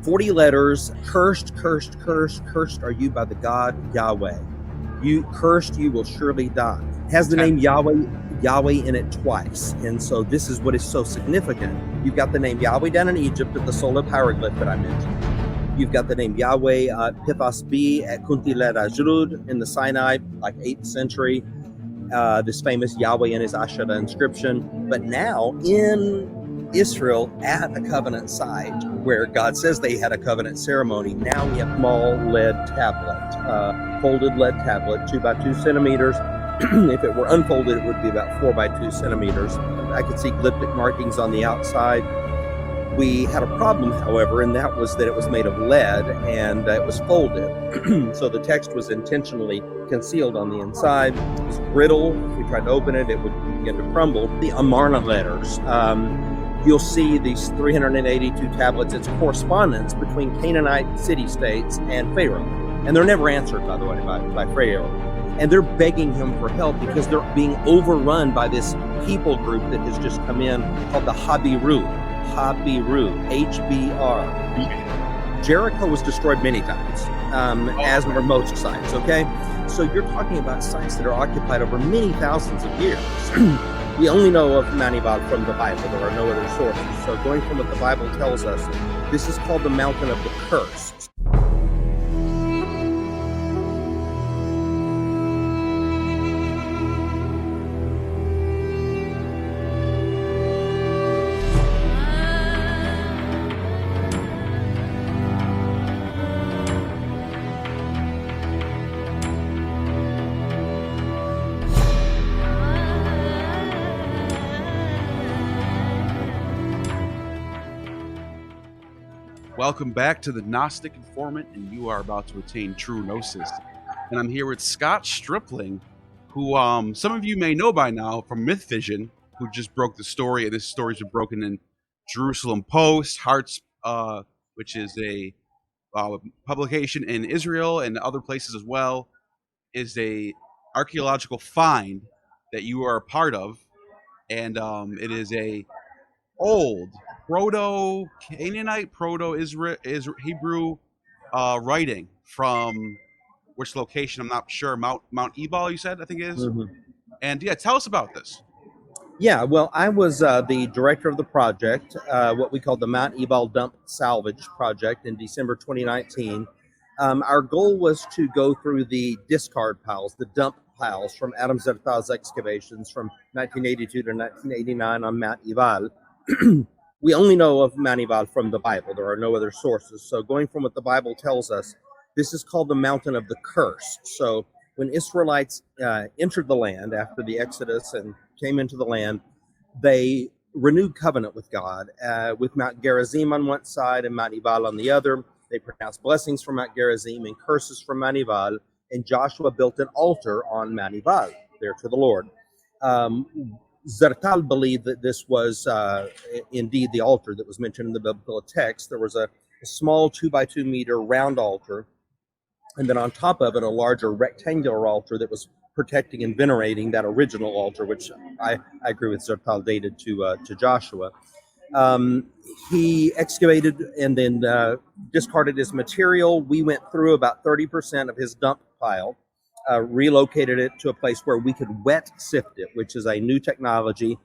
40 letters. Cursed, cursed, cursed, cursed are you by the God Yahweh. You cursed, you will surely die. It has the name Yahweh in it twice. And so this is what is so significant. You've got the name Yahweh down in Egypt at the solar hieroglyph that I mentioned. You've got the name Yahweh Pithas B at Kunti Lerajrud in the Sinai, like 8th century. This famous Yahweh in his Asherah inscription. But now in Israel at a covenant site where God says they had a covenant ceremony, now we have small lead tablet, folded lead tablet, 2 by 2 centimeters. If it were unfolded, it would be about 4 by 2 centimeters. I could see glyptic markings on the outside. We had a problem, however, and that was that it was made of lead and it was folded. So the text was intentionally concealed on the inside. It was brittle. If we tried to open it, it would begin to crumble. The Amarna letters. You'll see these 382 tablets. It's correspondence between Canaanite city-states and Pharaoh. And they're never answered, by the way, by Pharaoh. And they're begging him for help because they're being overrun by this people group that has just come in called the Habiru, HBR. Jericho was destroyed many times, as were most sites, okay? So you're talking about sites that are occupied over many thousands of years. We only know of Mount Ebal from the Bible. There are no other sources. So going from what the Bible tells us, this is called the Mountain of the Curse. Welcome back to the Gnostic Informant, and you are about to attain true Gnosis. And I'm here with Scott Stripling, who some of you may know by now from Myth Vision, who just broke the story, and this story's been broken in Jerusalem Post, Hearts, which is a publication in Israel and other places as well, is a archeological find that you are a part of, and it is a old proto-Canaanite, proto-Hebrew writing from which location? I'm not sure. Mount Ebal, you said, I think it is. Mm-hmm. And yeah, tell us about this. Yeah, well, I was the director of the project, what we call the Mount Ebal Dump Salvage Project in December 2019. Our goal was to go through the discard piles, the dump piles from Adam Zertal's excavations from 1982 to 1989 on Mount Ebal. We only know of Mount Ebal from the Bible. There are no other sources. So going from what the Bible tells us, this is called the Mountain of the Curse. So when Israelites entered the land after the Exodus and came into the land, they renewed covenant with God, with Mount Gerizim on one side and Mount Ebal on the other. They pronounced blessings from Mount Gerizim and curses from Mount Ebal, and Joshua built an altar on Mount Ebal there to the Lord. Zertal believed that this was indeed the altar that was mentioned in the biblical text. There was a small 2 by 2 meter round altar, and then on top of it, a larger rectangular altar that was protecting and venerating that original altar, which I agree with Zertal dated to Joshua. He excavated and then discarded his material. We went through about 30% of his dump pile. Relocated it to a place where we could wet sift it, which is a new technology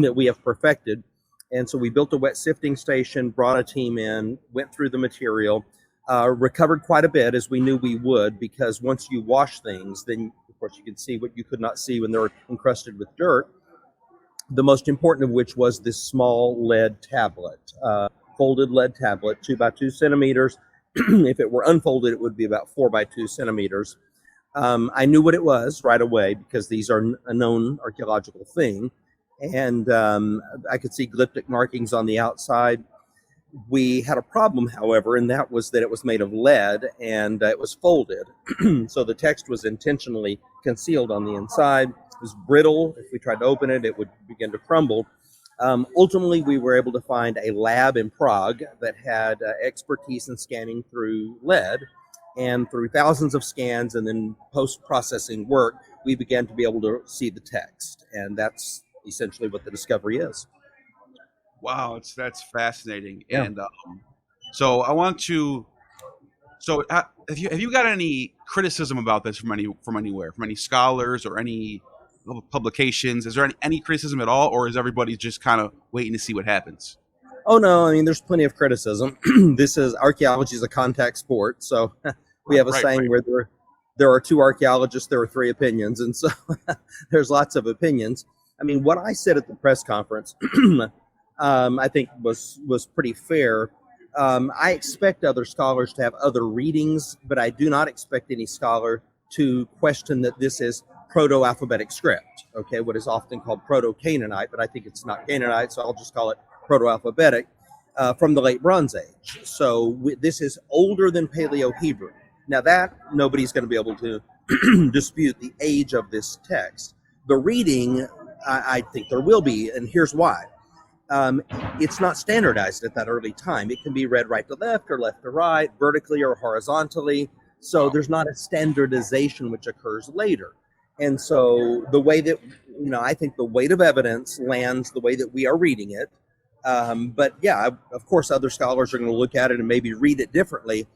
that we have perfected. And so we built a wet sifting station, brought a team in, went through the material, recovered quite a bit, as we knew we would, because once you wash things, then of course you can see what you could not see when they were encrusted with dirt. The most important of which was this small lead tablet, folded lead tablet, 2 by 2 centimeters. If it were unfolded, it would be about 4 by 2 centimeters. I knew what it was right away because these are a known archaeological thing. And I could see glyptic markings on the outside. We had a problem, however, and that was that it was made of lead and it was folded. So the text was intentionally concealed on the inside. It was brittle. If we tried to open it, it would begin to crumble. Ultimately, we were able to find a lab in Prague that had expertise in scanning through lead. And through thousands of scans and then post-processing work, we began to be able to see the text. And that's essentially what the discovery is. Wow, that's fascinating. Yeah. And So I want to. So have you got any criticism about this from anywhere, from any scholars or any publications? Is there any criticism at all, or is everybody just kind of waiting to see what happens? Oh no, I mean there's plenty of criticism. This is archaeology is a contact sport, so we have a saying where there are two archaeologists, there are three opinions, and so there's lots of opinions. I mean, what I said at the press conference, I think was pretty fair. I expect other scholars to have other readings, but I do not expect any scholar to question that this is proto-alphabetic script. Okay, what is often called proto-Canaanite, but I think it's not Canaanite, so I'll just call it proto-alphabetic, from the late Bronze Age. So this is older than Paleo-Hebrew. Now that nobody's going to be able to dispute the age of this text. The reading, I think there will be, and here's why. It's not standardized at that early time. It can be read right to left or left to right, vertically or horizontally. So there's not a standardization which occurs later. And so the way that, I think the weight of evidence lands the way that we are reading it. But yeah, of course, other scholars are going to look at it and maybe read it differently.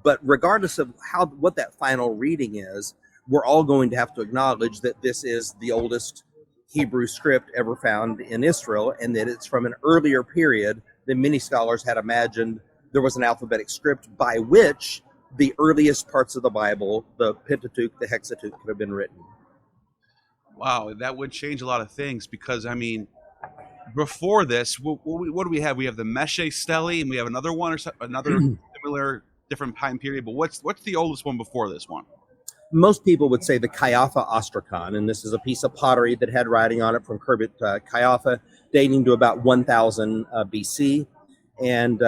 But regardless of what that final reading is, we're all going to have to acknowledge that this is the oldest Hebrew script ever found in Israel, and that it's from an earlier period than many scholars had imagined there was an alphabetic script by which the earliest parts of the Bible, the Pentateuch, the Hexateuch, could have been written. Wow, that would change a lot of things because, I mean, before this, what do we have? We have the Meshe Stele, and we have another one or another similar different time period. But what's the oldest one before this one? Most people would say the Kayatha Ostracon, and this is a piece of pottery that had writing on it from Kerbit Kayatha, dating to about 1000 BC. And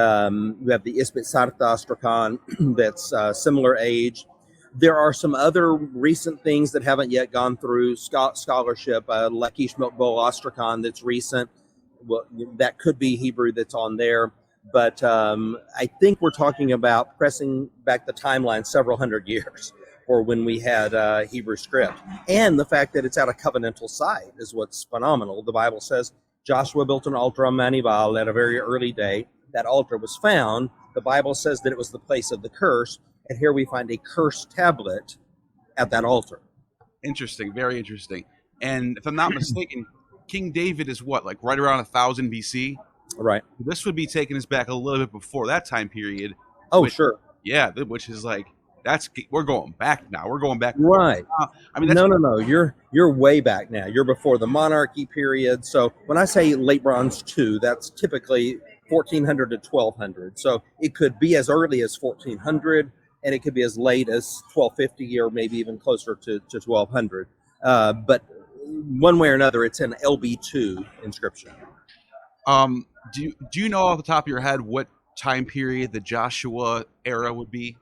we have the Isbit Sartha Ostracon that's similar age. There are some other recent things that haven't yet gone through scholarship. Lachish Milkbowl Ostracon that's recent. Well, that could be Hebrew that's on there. But I think we're talking about pressing back the timeline several hundred years, or when we had Hebrew script. And the fact that it's at a covenantal site is what's phenomenal. The Bible says Joshua built an altar on Mount Ebal at a very early date. That altar was found. The Bible says that it was the place of the curse. And here we find a curse tablet at that altar. Interesting, very interesting. And if I'm not mistaken, King David is what, like right around 1000 BC? Right. This would be taking us back a little bit before that time period. Oh, sure. Yeah, which is like, we're going back now. We're going back. Right. I mean, no. You're way back now. You're before the monarchy period. So when I say late Bronze II, that's typically 1400 to 1200. So it could be as early as 1400, and it could be as late as 1250, or maybe even closer to 1200. But one way or another, it's an LB2 inscription. Do you know off the top of your head what time period the Joshua era would be?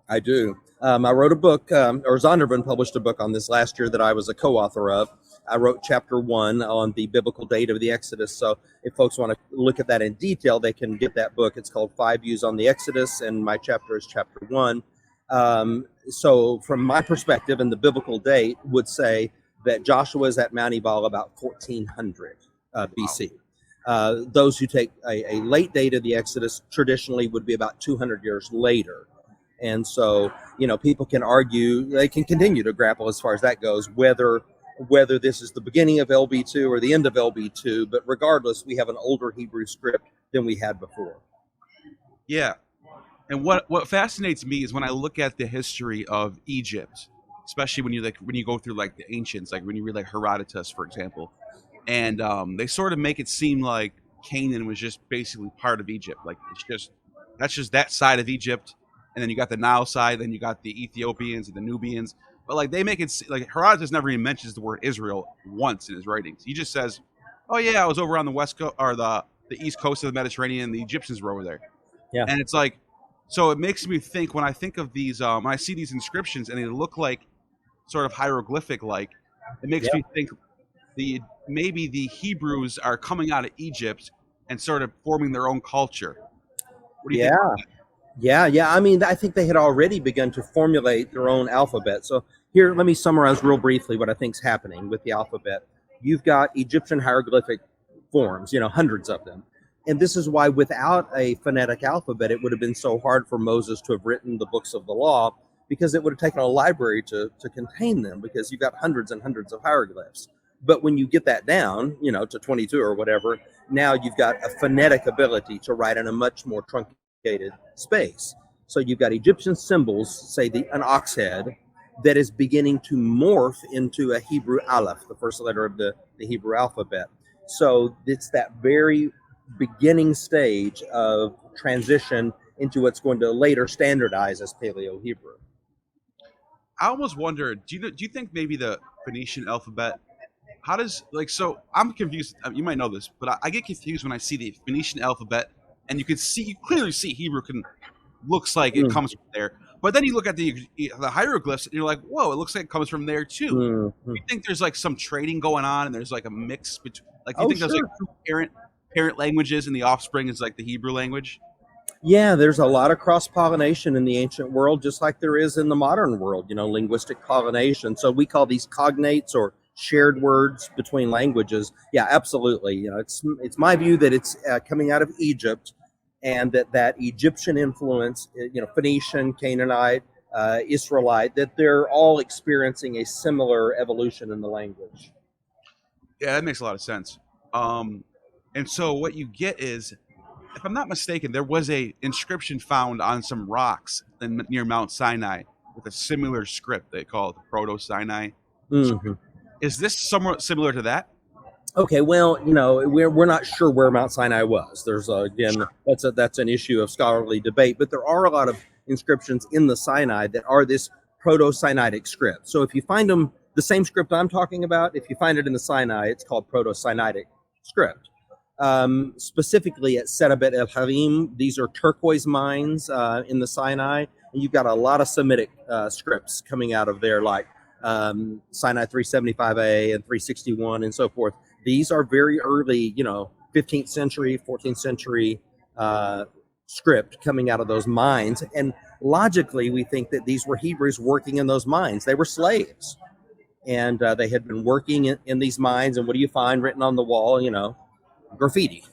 I do. I wrote a book, or Zondervan published a book on this last year that I was a co-author of. I wrote chapter 1 on the biblical date of the Exodus. So if folks want to look at that in detail, they can get that book. It's called 5 Views on the Exodus, and my chapter is chapter 1. So from my perspective, and the biblical date would say that Joshua is at Mount Ebal about 1400 BC. Those who take a late date of the Exodus traditionally would be about 200 years later. And so, people can argue, they can continue to grapple as far as that goes, whether this is the beginning of LB2 or the end of LB2. But regardless, we have an older Hebrew script than we had before. Yeah. And what fascinates me is when I look at the history of Egypt, especially when you go through like the ancients, like when you read like Herodotus, for example, and they sort of make it seem like Canaan was just basically part of Egypt. Like that's just that side of Egypt. And then you got the Nile side, then you got the Ethiopians and the Nubians. But like they make it like Herodotus never even mentions the word Israel once in his writings. He just says, "Oh yeah, I was over on the west coast or the east coast of the Mediterranean. The Egyptians were over there." Yeah. And it's like, so it makes me think when I think of these, when I see these inscriptions and they look like sort of hieroglyphic, like it makes me think maybe the Hebrews are coming out of Egypt and sort of forming their own culture. What do you think about that? Yeah. I mean, I think they had already begun to formulate their own alphabet. So here, let me summarize real briefly what I think is happening with the alphabet. You've got Egyptian hieroglyphic forms, hundreds of them. And this is why without a phonetic alphabet, it would have been so hard for Moses to have written the books of the law, because it would have taken a library to contain them, because you've got hundreds and hundreds of hieroglyphs. But when you get that down, to 22 or whatever, now you've got a phonetic ability to write in a much more truncated space. So you've got Egyptian symbols, say an ox head, that is beginning to morph into a Hebrew aleph, the first letter of the Hebrew alphabet. So it's that very beginning stage of transition into what's going to later standardize as Paleo-Hebrew. I almost wonder, do you think maybe the Phoenician alphabet, how does, so I'm confused. You might know this, but I get confused when I see the Phoenician alphabet, and you clearly see Hebrew looks like it comes from there. But then you look at the hieroglyphs, and you're like, whoa, it looks like it comes from there too. Mm-hmm. You think there's some trading going on, and there's a mix between, do you think there's two parent languages, and the offspring is the Hebrew language? Yeah, there's a lot of cross-pollination in the ancient world, just like there is in the modern world, linguistic pollination. So we call these cognates, or shared words between languages. Yeah, absolutely. It's my view that it's coming out of Egypt, and that Egyptian influence, Phoenician, Canaanite, Israelite, that they're all experiencing a similar evolution in the language. Yeah, that makes a lot of sense. And so what you get is, if I'm not mistaken, there was a inscription found on some rocks near Mount Sinai with a similar script they call it the Proto-Sinai. Mm-hmm. Is this somewhat similar to that? Okay, well, we're not sure where Mount Sinai was. There's that's an issue of scholarly debate, but there are a lot of inscriptions in the Sinai that are this Proto-Sinaitic script. So if you find them, the same script I'm talking about, if you find it in the Sinai, it's called Proto-Sinaitic script. Specifically at Serabet El Harim, these are turquoise mines in the Sinai, and you've got a lot of Semitic scripts coming out of there, like Sinai 375a and 361 and so forth. These are very early, 15th century, 14th century script coming out of those mines. And logically, we think that these were Hebrews working in those mines. They were slaves, and they had been working in these mines. And what do you find written on the wall? Graffiti.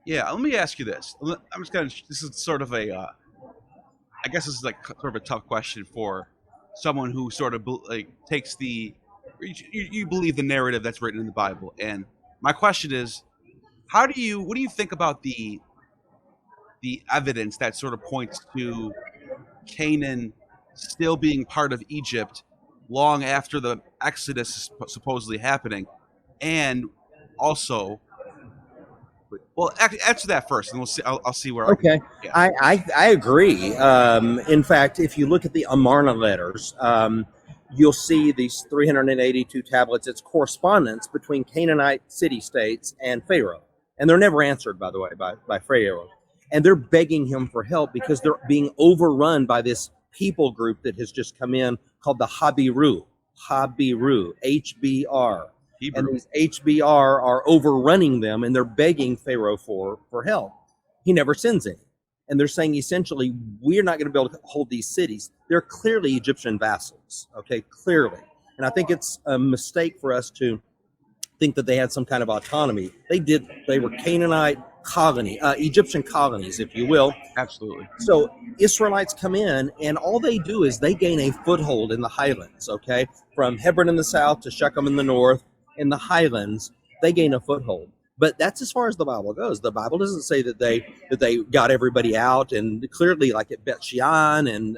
Yeah, let me ask you this. I'm just this is sort of I guess this is sort of a tough question for someone who sort of takes you believe the narrative that's written in the Bible. And my question is, what do you think about the evidence that sort of points to Canaan still being part of Egypt long after the Exodus is supposedly happening? And also, well, answer that first, and we'll see. I'll see where. Okay, I agree. In fact, if you look at the Amarna letters, you'll see these 382 tablets. It's correspondence between Canaanite city-states and Pharaoh, and they're never answered, by the way, by Pharaoh. And they're begging him for help because they're being overrun by this people group that has just come in called the Habiru, HBR. Hebrew. And these HBR are overrunning them, and they're begging Pharaoh for help. He never sends any. And they're saying, essentially, we're not going to be able to hold these cities. They're clearly Egyptian vassals, okay, clearly. And I think it's a mistake for us to think that they had some kind of autonomy. They were Canaanite Egyptian colonies, if you will. Absolutely. So Israelites come in, and all they do is they gain a foothold in the highlands, okay? From Hebron in the south to Shechem in the north. In the highlands, they gain a foothold. But that's as far as the Bible goes. The Bible doesn't say that they got everybody out, and clearly, like at Bet Shean and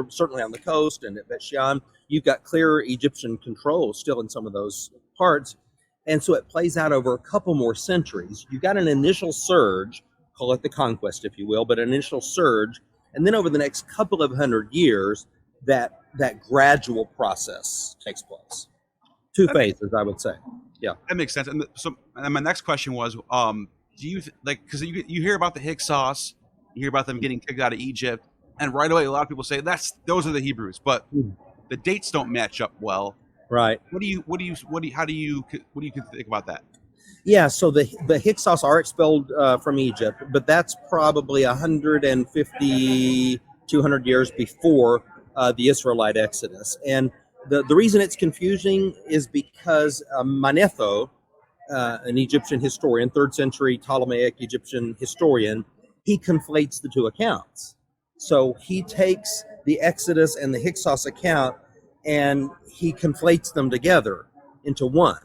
certainly on the coast and at Bet Shean, you've got clear Egyptian control still in some of those parts. And so it plays out over a couple more centuries. You've got an initial surge, call it the conquest, if you will, but an initial surge. And then over the next couple of 100 years, that gradual process takes place. Two phases, I would say. Yeah, that makes sense. And my next question was, do you because you hear about the Hyksos, you hear about them getting kicked out of Egypt, and right away a lot of people say those are the Hebrews, but the dates don't match up well. Right. How do you think about that? Yeah, so the Hyksos are expelled from Egypt, but that's probably 150, 200 years before the Israelite Exodus. And the reason it's confusing is because Manetho an Egyptian historian, 3rd century Ptolemaic Egyptian historian, he conflates the two accounts. So he takes the Exodus and the Hyksos account and he conflates them together into one,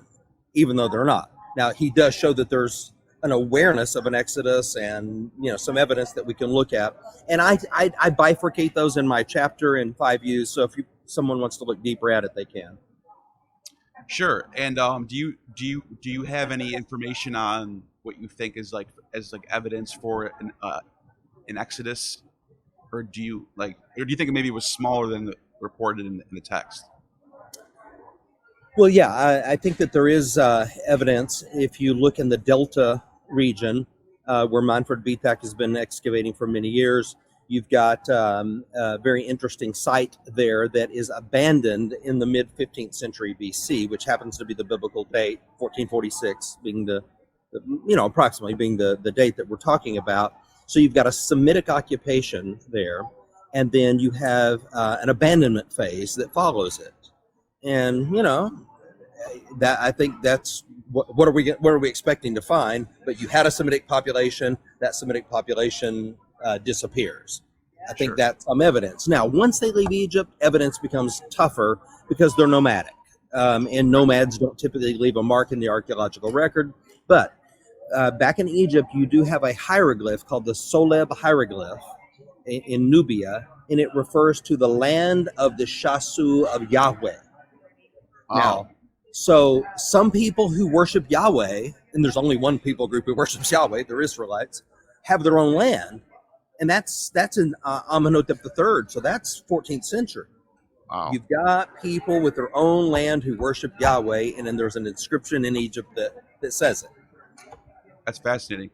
even though they're not. Now, he does show that there's an awareness of an Exodus and, some evidence that we can look at. And I bifurcate those in my chapter in 5 views. So if someone wants to look deeper at it, they can. Sure. And do you have any information on what you think is as evidence for an Exodus, or do you think maybe it was smaller than reported in the text? Well, yeah, I think that there is evidence. If you look in the Delta region, where Manfred Vitak has been excavating for many years, you've got a very interesting site there that is abandoned in the mid-15th century BC, which happens to be the biblical date, 1446 being the approximately being the date that we're talking about. So you've got a Semitic occupation there, and then you have an abandonment phase that follows it. And that I think that's what are we expecting to find? But you had a Semitic population. That Semitic population disappears. I think that's some evidence. Now, once they leave Egypt, evidence becomes tougher because they're nomadic, and nomads don't typically leave a mark in the archaeological record. But back in Egypt, you do have a hieroglyph called the Soleb hieroglyph in Nubia, and it refers to the land of the Shasu of Yahweh. Now, so some people who worship Yahweh, and there's only one people group who worships Yahweh, they're Israelites, have their own land, and that's in Amenhotep III, so that's 14th century. Wow. You've got people with their own land who worship Yahweh, and then there's an inscription in Egypt that says it. That's fascinating.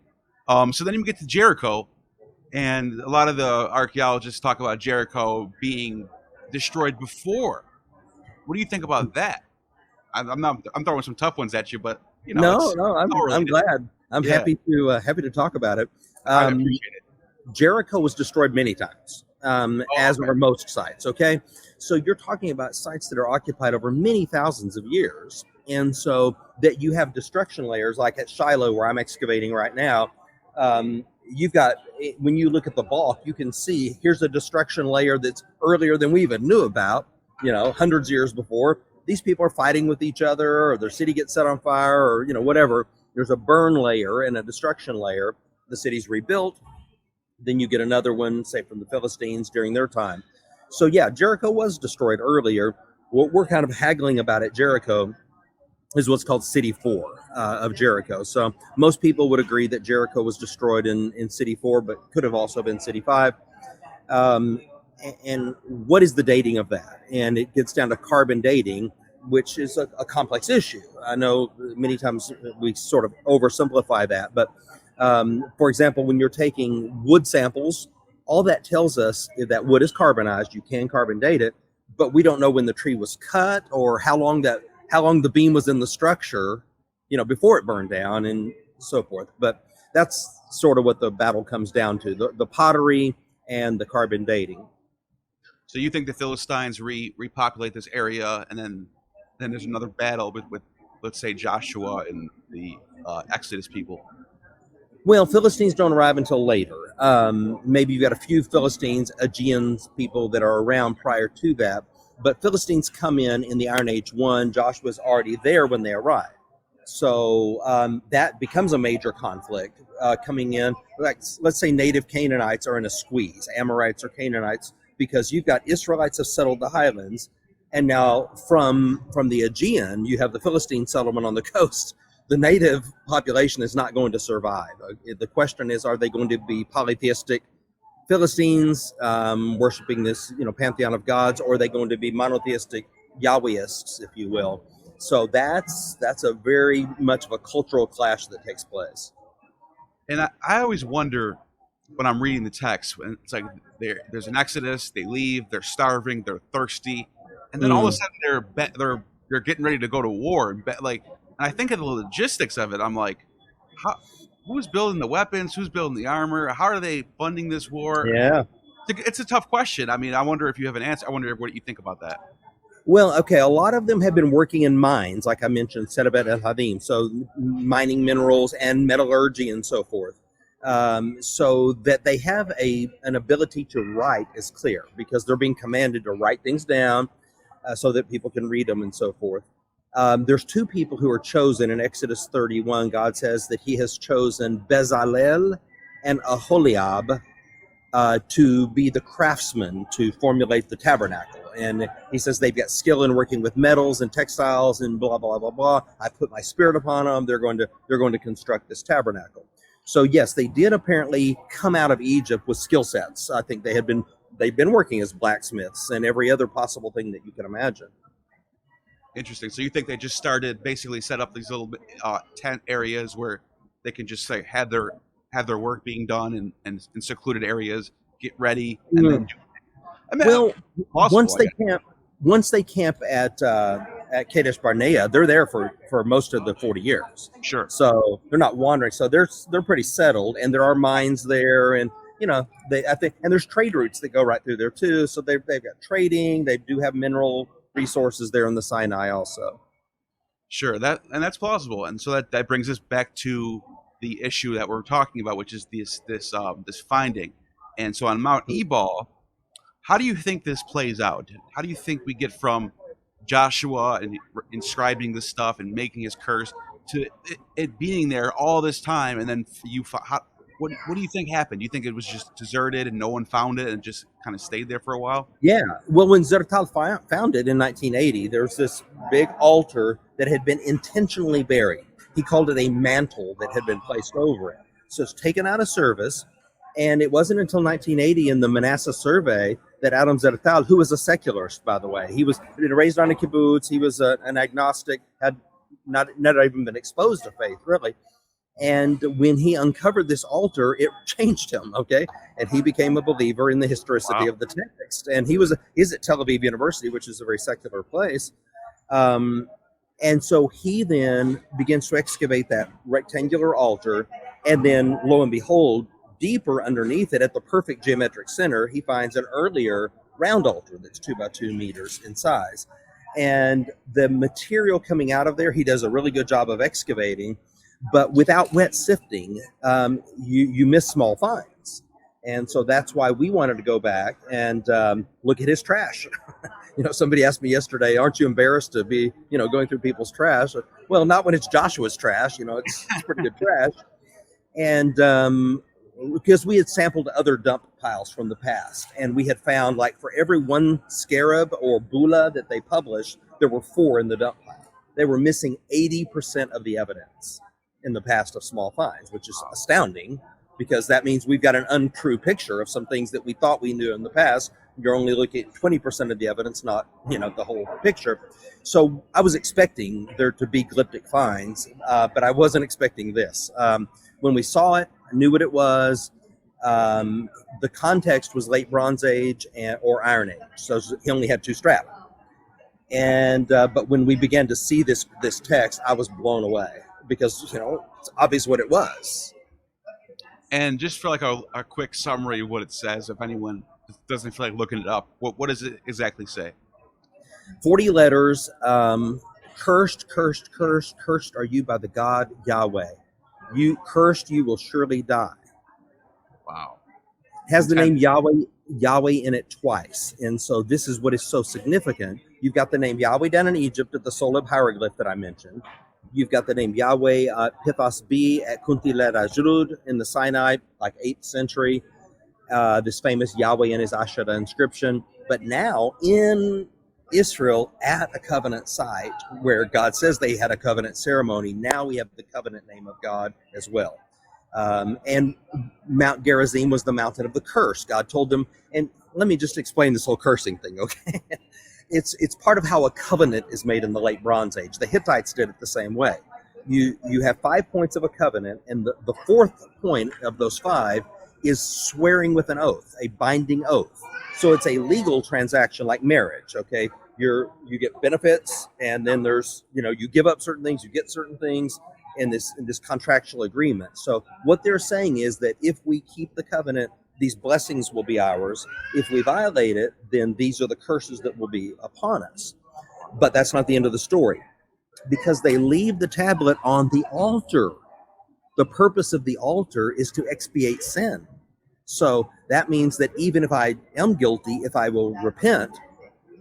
So then you get to Jericho, and a lot of the archaeologists talk about Jericho being destroyed before. What do you think about that? I'm throwing some tough ones at you, but I'm glad. I'm happy to talk about it. I appreciate it. Jericho was destroyed many times, as are most sites. Okay, so you're talking about sites that are occupied over many thousands of years, and so that you have destruction layers like at Shiloh, where I'm excavating right now. You've got, when you look at the bulk, you can see here's a destruction layer that's earlier than we even knew about. Hundreds of years before. These people are fighting with each other, or their city gets set on fire, or whatever. There's a burn layer and a destruction layer. The city's rebuilt. Then you get another one, say from the Philistines during their time. So yeah, Jericho was destroyed earlier. What we're kind of haggling about at Jericho is what's called City 4 of Jericho. So most people would agree that Jericho was destroyed in City 4, but could have also been City 5. And what is the dating of that? And it gets down to carbon dating, which is a complex issue. I know many times we sort of oversimplify that, but for example, when you're taking wood samples, all that tells us is that wood is carbonized. You can carbon date it, but we don't know when the tree was cut or how long the beam was in the structure, before it burned down and so forth. But that's sort of what the battle comes down to: the pottery and the carbon dating. So you think the Philistines repopulate this area, and then there's another battle with let's say Joshua and the Exodus people? Well, Philistines don't arrive until later. Maybe you've got a few Philistines, Aegeans people that are around prior to that, but Philistines come in the Iron Age 1. Joshua's already there when they arrive. So that becomes a major conflict coming in. Like, let's say native Canaanites are in a squeeze, Amorites or Canaanites, because you've got Israelites have settled the highlands, and now from the Aegean, you have the Philistine settlement on the coast. The native population is not going to survive. The question is, are they going to be polytheistic Philistines worshiping this pantheon of gods, or are they going to be monotheistic Yahwehists, if you will? So that's a very much of a cultural clash that takes place. And I always wonder when I'm reading the text, when it's like there's an Exodus, they leave, they're starving, they're thirsty, and then all of a sudden they're getting ready to go to war. And I think of the logistics of it. I'm like, who's building the weapons? Who's building the armor? How are they funding this war? Yeah, it's a tough question. I mean, I wonder if you have an answer. I wonder what you think about that. Well, okay, a lot of them have been working in mines, like I mentioned, Sedabet El Hadim, so mining minerals and metallurgy and so forth. So that they have an ability to write is clear because they're being commanded to write things down so that people can read them and so forth. There's two people who are chosen in Exodus 31. God says that he has chosen Bezalel and Aholiab to be the craftsmen to formulate the tabernacle. And he says they've got skill in working with metals and textiles and blah blah blah blah. I put my spirit upon them. They're going to construct this tabernacle. So yes, they did apparently come out of Egypt with skill sets. I think they've been working as blacksmiths and every other possible thing that you can imagine. Interesting. So you think they just started basically set up these little tent areas where they can just say have their work being done in secluded areas, get ready, and then well, once they camp at Kadesh Barnea, they're there for most of the 40 years. Sure. So they're not wandering. So they're pretty settled, and there are mines there, and I think, and there's trade routes that go right through there too. So they've got trading. They do have mineral resources there in the Sinai also. Sure, that's plausible, and so that brings us back to the issue that we're talking about, which is this finding. And so on Mount Ebal, how do you think this plays out? How do you think we get from Joshua and inscribing this stuff and making his curse to it being there all this time, and then what do you think happened? Do you think it was just deserted and no one found it and just kind of stayed there for a while? Yeah. Well, when Zertal found it in 1980, there was this big altar that had been intentionally buried. He called it a mantle that had been placed over it. So it's taken out of service. And it wasn't until 1980 in the Manasseh survey that Adam Zertal, who was a secularist, by the way, he was raised on a kibbutz, he was an agnostic, had not even been exposed to faith, really. And when he uncovered this altar, it changed him, okay? And he became a believer in the historicity of the text. And he's at Tel Aviv University, which is a very secular place. And so he then begins to excavate that rectangular altar. And then, lo and behold, deeper underneath it at the perfect geometric center, he finds an earlier round altar that's 2 by 2 meters in size. And the material coming out of there, he does a really good job of excavating. But without wet sifting, you miss small finds. And so that's why we wanted to go back and look at his trash. Somebody asked me yesterday, aren't you embarrassed to be, going through people's trash? Well, not when it's Joshua's trash. It's pretty good trash. And because we had sampled other dump piles from the past, and we had found, like, for every one scarab or bula that they published, there were 4 in the dump pile. They were missing 80% of the evidence in the past of small finds, which is astounding because that means we've got an untrue picture of some things that we thought we knew in the past. You're only looking at 20% of the evidence, not the whole picture. So I was expecting there to be glyptic finds, but I wasn't expecting this. When we saw it, I knew what it was. The context was late Bronze Age or Iron Age, so he only had 2 straps. And but when we began to see this text, I was blown away. Because it's obvious what it was. And just for like a quick summary of what it says, if anyone doesn't feel like looking it up, what does it exactly say? 40 letters. Cursed, cursed, cursed, cursed are you by the God Yahweh. You cursed, you will surely die. Wow. Has the name Yahweh in it twice. And so this is what is so significant. You've got the name Yahweh down in Egypt at the Soleb hieroglyph that I mentioned. You've got the name Yahweh Pithas B at Kuntilet Ajrud in the Sinai, like 8th century. This famous Yahweh in his Asherah inscription. But now in Israel at a covenant site where God says they had a covenant ceremony, now we have the covenant name of God as well. And Mount Gerizim was the mountain of the curse. God told them, and let me just explain this whole cursing thing, okay? It's part of how a covenant is made in the late Bronze Age. The Hittites did it the same way. You have 5 points of a covenant, and the 4th point of those 5 is swearing with an oath, a binding oath. So it's a legal transaction like marriage, okay? You get benefits, and then there's, you give up certain things, you get certain things in this contractual agreement. So what they're saying is that if we keep the covenant, these blessings will be ours. If we violate it, then these are the curses that will be upon us. But that's not the end of the story, because they leave the tablet on the altar. The purpose of the altar is to expiate sin. So that means that even if I am guilty, if I will repent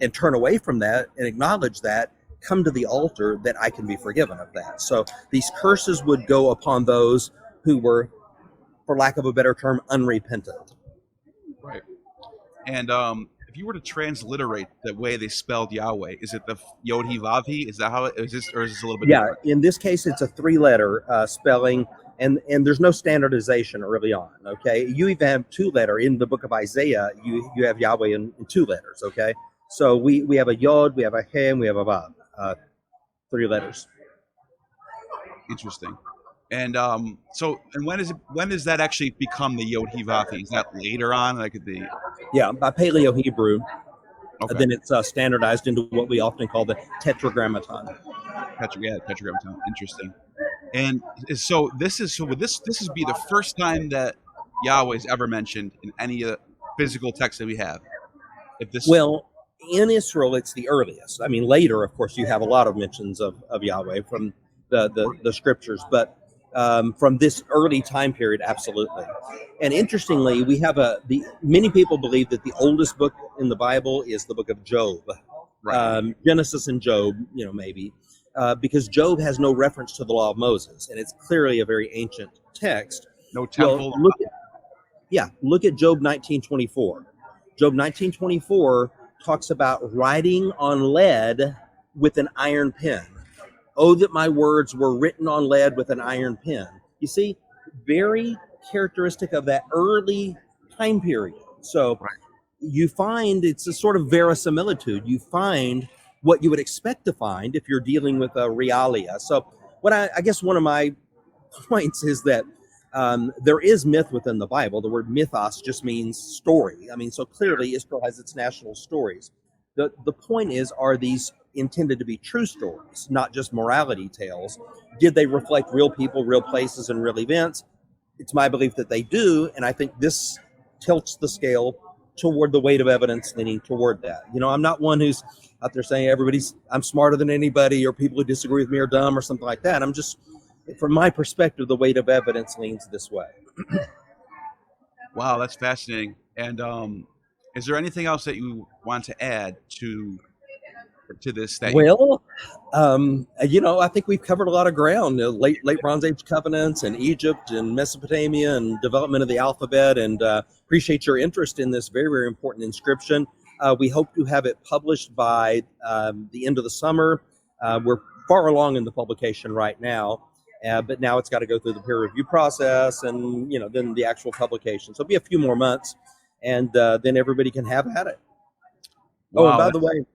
and turn away from that and acknowledge that, come to the altar, that I can be forgiven of that. So these curses would go upon those who were, for lack of a better term, unrepentant. Right. And if you were to transliterate the way they spelled Yahweh, is it the Yod-He-Vav-He? Is that how it is? This, or is this a little bit different? In this case, it's a three-letter spelling, and there's no standardization early on. Okay, you even have two-letter in the book of Isaiah. You have Yahweh in two letters. Okay, so we have a Yod, we have a He, and we have a Vav, 3 letters. Interesting. And when does that actually become the Yod-He-Vav-He? Is that later on, like the? Yeah, by Paleo Hebrew. Okay. Then it's standardized into what we often call the Tetragrammaton. Tetragrammaton. Interesting. And so this would be the first time that Yahweh is ever mentioned in any of the physical texts that we have. Well, in Israel, it's the earliest. I mean, later, of course, you have a lot of mentions of Yahweh from the scriptures, but from this early time period, absolutely. And interestingly, we have many people believe that the oldest book in the Bible is the book of Job, right. Genesis and Job, maybe, because Job has no reference to the law of Moses, and it's clearly a very ancient text. No temple. Well, look at Job 19:24. Job 19:24 talks about writing on lead with an iron pen. Oh, that my words were written on lead with an iron pen. You see, very characteristic of that early time period. So you find it's a sort of verisimilitude. You find what you would expect to find if you're dealing with a realia. So what I guess one of my points is that there is myth within the Bible. The word mythos just means story. I mean, so clearly Israel has its national stories. The point is, are these intended to be true stories, not just morality tales? Did they reflect real people, real places, and real events? It's my belief that they do, and I think this tilts the scale toward the weight of evidence leaning toward that. I'm not one who's out there saying I'm smarter than anybody, or people who disagree with me are dumb or something like that. I'm just, from my perspective, the weight of evidence leans this way. Wow, that's fascinating. And is there anything else that you want to add to this? Well, I think we've covered a lot of ground. Late Bronze Age covenants, and Egypt, and Mesopotamia, and development of the alphabet. And appreciate your interest in this very, very important inscription. We hope to have it published by the end of the summer. We're far along in the publication right now. But now it's got to go through the peer review process, and then the actual publication. So it'll be a few more months, and then everybody can have at it. Wow, and by the way,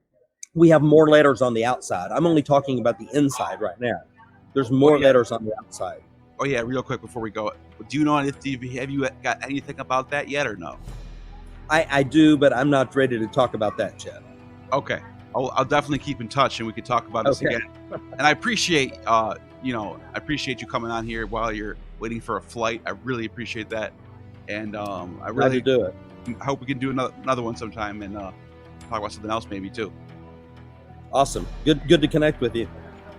we have more letters on the outside. I'm only talking about the inside right now. There's more letters on the outside. Oh yeah, real quick before we go, do you know have you got anything about that yet or no? I do, but I'm not ready to talk about that yet. Okay, I'll definitely keep in touch, and we can talk about this again. And I appreciate I appreciate you coming on here while you're waiting for a flight. I really appreciate that, and I really do it. I hope we can do another one sometime and talk about something else maybe too. Awesome. Good to connect with you.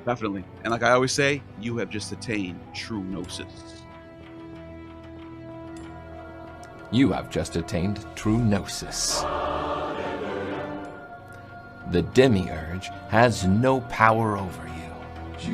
Definitely. And like I always say, you have just attained true Gnosis. You have just attained true Gnosis. The Demiurge has no power over you.